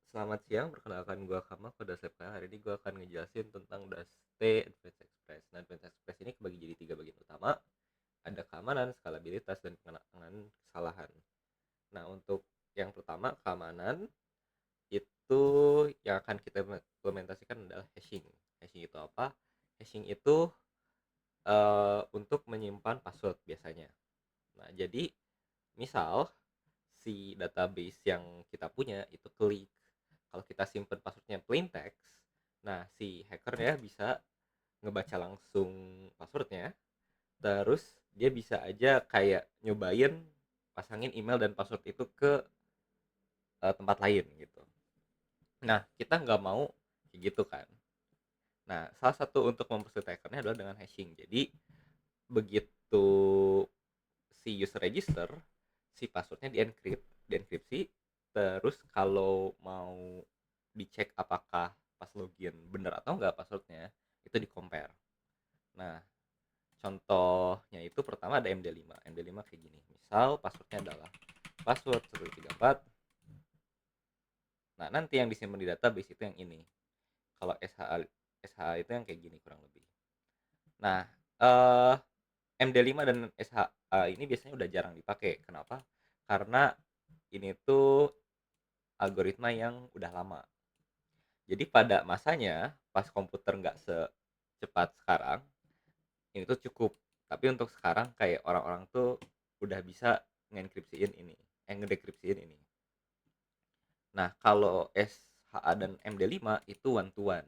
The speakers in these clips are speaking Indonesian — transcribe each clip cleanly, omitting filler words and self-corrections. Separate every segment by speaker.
Speaker 1: Selamat siang, perkenalkan gue Kamal pada SFK. Hari ini gue akan ngejelasin tentang DAST Advanced Express. Nah, Advanced Express ini kebagi jadi tiga bagian utama. Ada keamanan, skalabilitas, dan pengenaan kesalahan. Nah, untuk yang pertama, keamanan, itu yang akan kita implementasikan adalah hashing. Hashing itu apa? Hashing itu untuk menyimpan password biasanya. Nah, jadi misal si database yang kita punya itu klik, kalau kita simpan passwordnya plain text, nah si hackernya bisa ngebaca langsung passwordnya, terus dia bisa aja kayak nyobain pasangin email dan password itu ke tempat lain gitu. Nah, kita nggak mau kayak gitu kan. Nah, salah satu untuk mempersulit hackernya adalah dengan hashing. Jadi begitu si user register, si passwordnya dienkripsi, terus kalau mau dicek apakah pas login bener atau enggak passwordnya, itu di compare. Nah, contohnya itu pertama ada MD5. MD5 kayak gini, misal passwordnya adalah password 134. Nah, nanti yang disimpan di database itu yang ini. Kalau SHA itu yang kayak gini kurang lebih. Nah, eh MD5 dan SHA ini biasanya udah jarang dipakai. Kenapa? Karena ini tuh algoritma yang udah lama. Jadi pada masanya, pas komputer nggak secepat sekarang, ini tuh cukup. Tapi untuk sekarang kayak orang-orang tuh udah bisa ngenkripsiin ini, ngedekripsiin ini. Nah, kalau SHA dan MD5 itu one to one.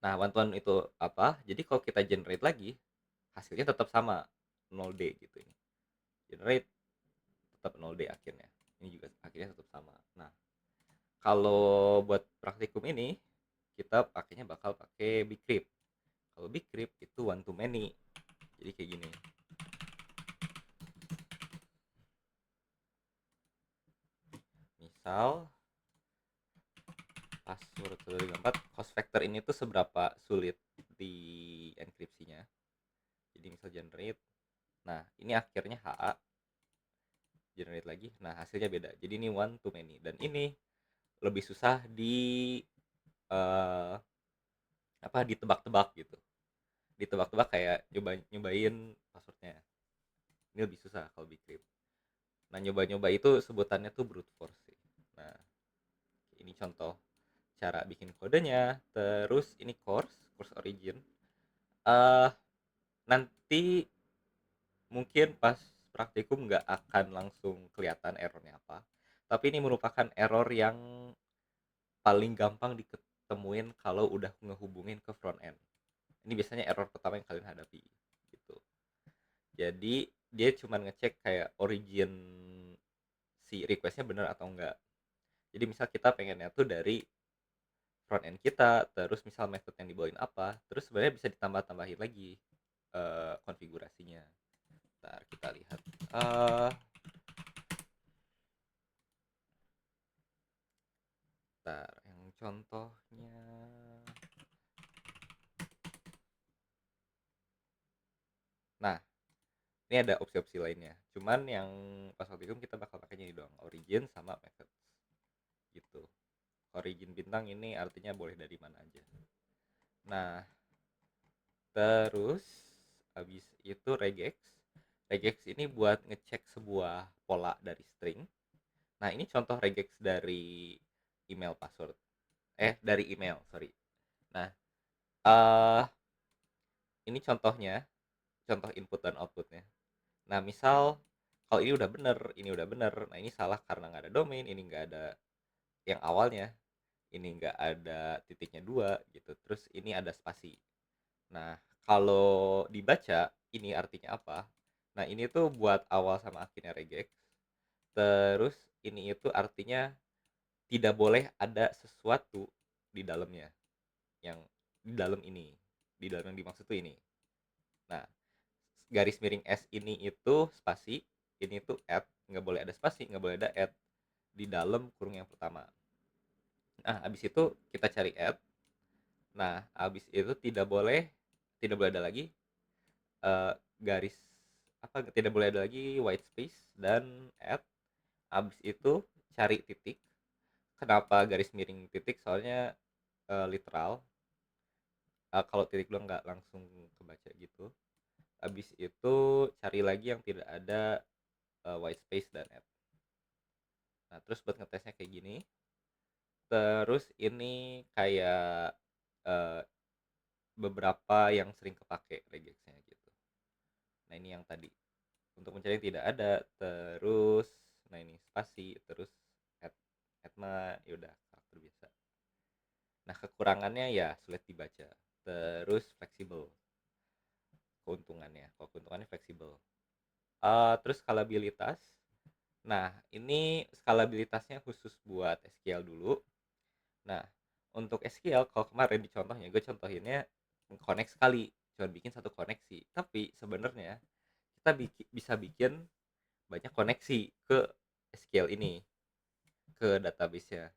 Speaker 1: Nah, one to one itu apa? Jadi kalau kita generate lagi, hasilnya tetap sama, 0D gitu ini. Generate tetap 0D akhirnya. Ini juga akhirnya tetap sama. Nah, kalau buat praktikum ini, kita pakainya bakal pakai Bcrypt. Kalau Bcrypt itu one to many. Jadi kayak gini. Misal password 124, cost factor ini tuh seberapa sulit di enkripsinya. Jadi misal generate. Nah, ini akhirnya HA generate lagi. Nah, hasilnya beda. Jadi ini one to many dan ini lebih susah di uh, apa ditebak-tebak gitu. Ditebak-tebak kayak nyobain passwordnya. Ini lebih susah kalau Bcrypt. Nah, nyoba-nyoba itu sebutannya tuh brute force sih. Nah, ini contoh cara bikin kodenya. Terus ini course origin. eh Nanti mungkin pas praktikum nggak akan langsung kelihatan errornya apa. Tapi ini merupakan error yang paling gampang diketemuin kalau udah ngehubungin ke front end. Ini biasanya error pertama yang kalian hadapi gitu. Jadi dia cuma ngecek kayak origin si requestnya bener atau enggak. Jadi misal kita pengennya tuh dari front end kita, terus misal method yang dibawain apa, terus sebenarnya bisa ditambah-tambahin lagi konfigurasinya. Ntar kita lihat. Uh, Ntar yang contohnya. Nah, ini ada opsi-opsi lainnya. Cuman yang pas waktu itu kita bakal pakai ini doang, origin sama method gitu. Origin bintang ini artinya boleh dari mana aja. Nah, terus habis itu regex. Regex ini buat ngecek sebuah pola dari string. Nah, ini contoh regex dari email password. Dari email, sorry. Nah, uh, ini contohnya, contoh input dan outputnya. Nah, misal kalau ini udah bener, ini udah bener. Nah, ini salah karena nggak ada domain, ini nggak ada yang awalnya, ini nggak ada titiknya dua gitu. Terus ini ada spasi. Nah, kalau dibaca, ini artinya apa? Nah, ini tuh buat awal sama akhirnya regex. Terus ini itu artinya tidak boleh ada sesuatu di dalamnya. Yang di dalam ini. Di dalam yang dimaksud tuh ini. Nah, garis miring S ini itu spasi, ini tuh add, nggak boleh ada spasi, nggak boleh ada add di dalam kurung yang pertama. Nah, habis itu kita cari add. Nah, habis itu tidak boleh ada lagi garis apa, tidak boleh ada lagi white space dan add. Habis itu cari titik. kenapa garis miring titik, soalnya literal, kalau titik doang nggak langsung kebaca gitu. Habis itu cari lagi yang tidak ada white space dan add. Nah, terus buat ngetesnya kayak gini. Terus ini kayak eh, beberapa yang sering kepake regexnya gitu. Nah, ini yang tadi untuk mencari yang tidak ada, terus nah ini spasi, terus add add mah ya udah karakter biasa. Nah, kekurangannya ya sulit dibaca, terus fleksibel. Kalau keuntungannya fleksibel. Terus skalabilitas. Nah, ini skalabilitasnya khusus buat SQL dulu. Nah, untuk SQL kalau kemarin di contohnya gue contohinnya connect sekali, cuma bikin satu koneksi. Tapi sebenarnya kita bisa bikin banyak koneksi ke SQL ini, ke database-nya.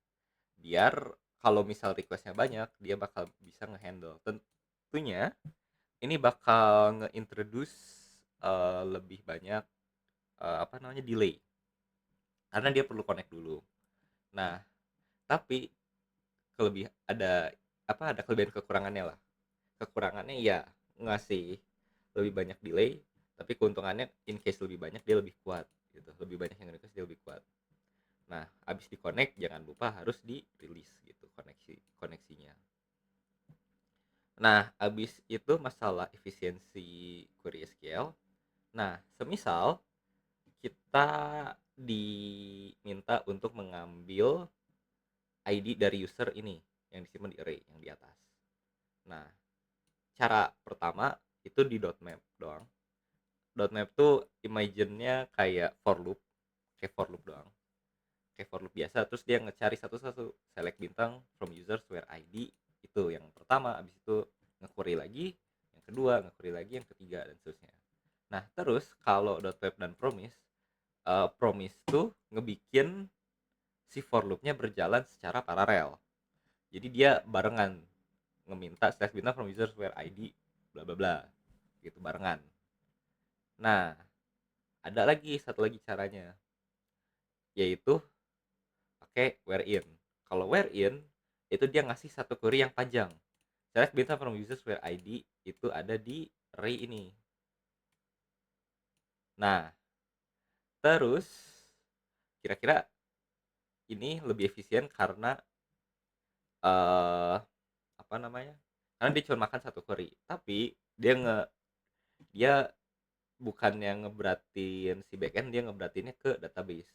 Speaker 1: Biar kalau misal request-nya banyak, dia bakal bisa ngehandle. Tentunya ini bakal nge-introduce lebih banyak apa namanya delay, karena dia perlu connect dulu. Nah, tapi ada kelebihan kekurangannya lah. Kekurangannya ya ngasih lebih banyak delay, tapi keuntungannya in case lebih banyak dia lebih kuat gitu, lebih banyak yang request dia lebih kuat. Nah, abis di connect jangan lupa harus di release gitu koneksinya. Nah, abis itu masalah efisiensi query SQL. Nah, semisal kita diminta untuk mengambil ID dari user ini yang disimpan di array yang di atas. Nah, cara pertama itu di .map doang. .map tuh imagine-nya kayak for loop doang. Kayak for loop biasa, terus dia ngecari satu-satu, select bintang from users where ID, itu yang pertama. Abis itu nge-query lagi, yang kedua nge-query lagi, yang ketiga, dan seterusnya. Nah, terus kalau .web dan promise, promise tuh ngebikin si for loop-nya berjalan secara paralel. Jadi dia barengan, ngeminta slash bintang from users where ID bla bla bla gitu barengan. Nah, ada lagi satu lagi caranya, yaitu pakai where in. Kalau where in itu dia ngasih satu query yang panjang. Select bintang from users where ID itu ada di array ini. Nah, terus kira-kira ini lebih efisien karena apa namanya? Karena dia cuma makan satu query, tapi dia bukannya ngeberatin si backend, dia ngeberatinnya ke database.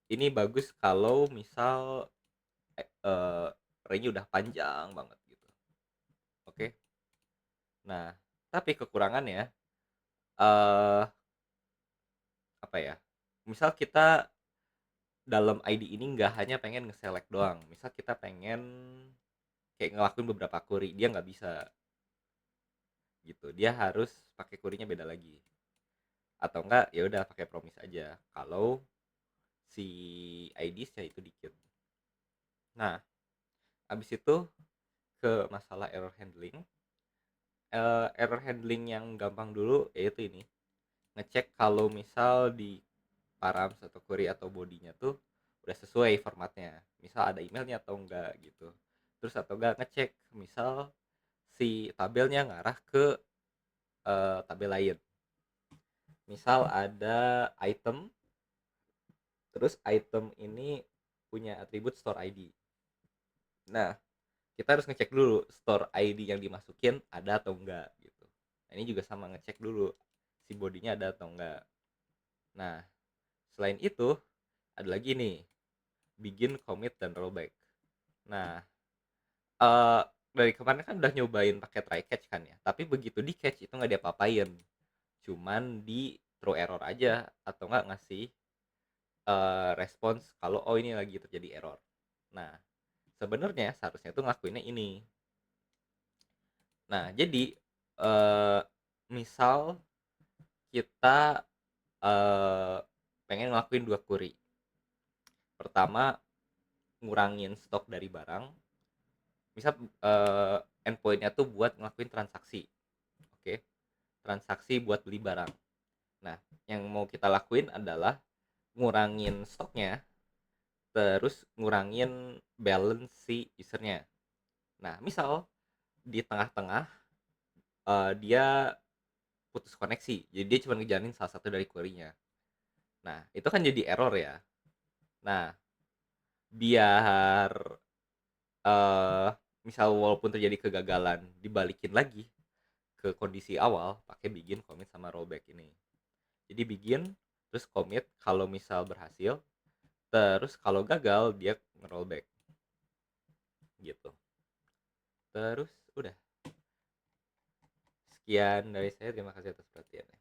Speaker 1: Ini bagus kalau misal array-nya udah panjang banget gitu. Oke. Nah, tapi kekurangannya eh apa ya? Misal kita dalam ID ini nggak hanya pengen nge-select doang. Misal kita pengen kayak ngelakuin beberapa query, dia nggak bisa gitu. Dia harus pakai query-nya beda lagi. Atau enggak ya udah pakai promise aja kalau si ID-nya itu dikit. Nah, habis itu ke masalah error handling. Error handling yang gampang dulu yaitu ini, ngecek kalau misal di params atau query atau bodinya tuh udah sesuai formatnya, misal ada emailnya atau enggak gitu. Terus atau enggak ngecek misal si tabelnya ngarah ke tabel lain, misal ada item, terus item ini punya atribut store ID. Nah, kita harus ngecek dulu store ID yang dimasukin ada atau enggak gitu. Nah, ini juga sama, ngecek dulu si bodinya ada atau enggak. Nah, selain itu ada lagi nih, begin, commit, dan rollback. Nah, eh dari kemarin kan udah nyobain pakai try catch kan ya, tapi begitu di catch itu nggak diapa-apain, cuman di throw error aja atau nggak ngasih respons kalau oh ini lagi terjadi error. Nah, sebenarnya seharusnya tuh ngelakuinnya ini. Nah, jadi eh misal kita eh pengen ngelakuin dua query. Pertama, ngurangin stok dari barang. Misal endpointnya tuh buat ngelakuin transaksi. Oke, transaksi buat beli barang. Nah, yang mau kita lakuin adalah ngurangin stoknya, terus ngurangin balance si usernya. Nah, misal di tengah-tengah dia putus koneksi, jadi dia cuma ngejalanin salah satu dari query-nya. Nah, itu kan jadi error ya. Nah, biar eh misal walaupun terjadi kegagalan dibalikin lagi ke kondisi awal pakai begin, commit sama rollback ini. Jadi begin terus commit kalau misal berhasil, terus kalau gagal dia nge-rollback gitu. Terus udah. Sekian dari saya, terima kasih atas perhatiannya.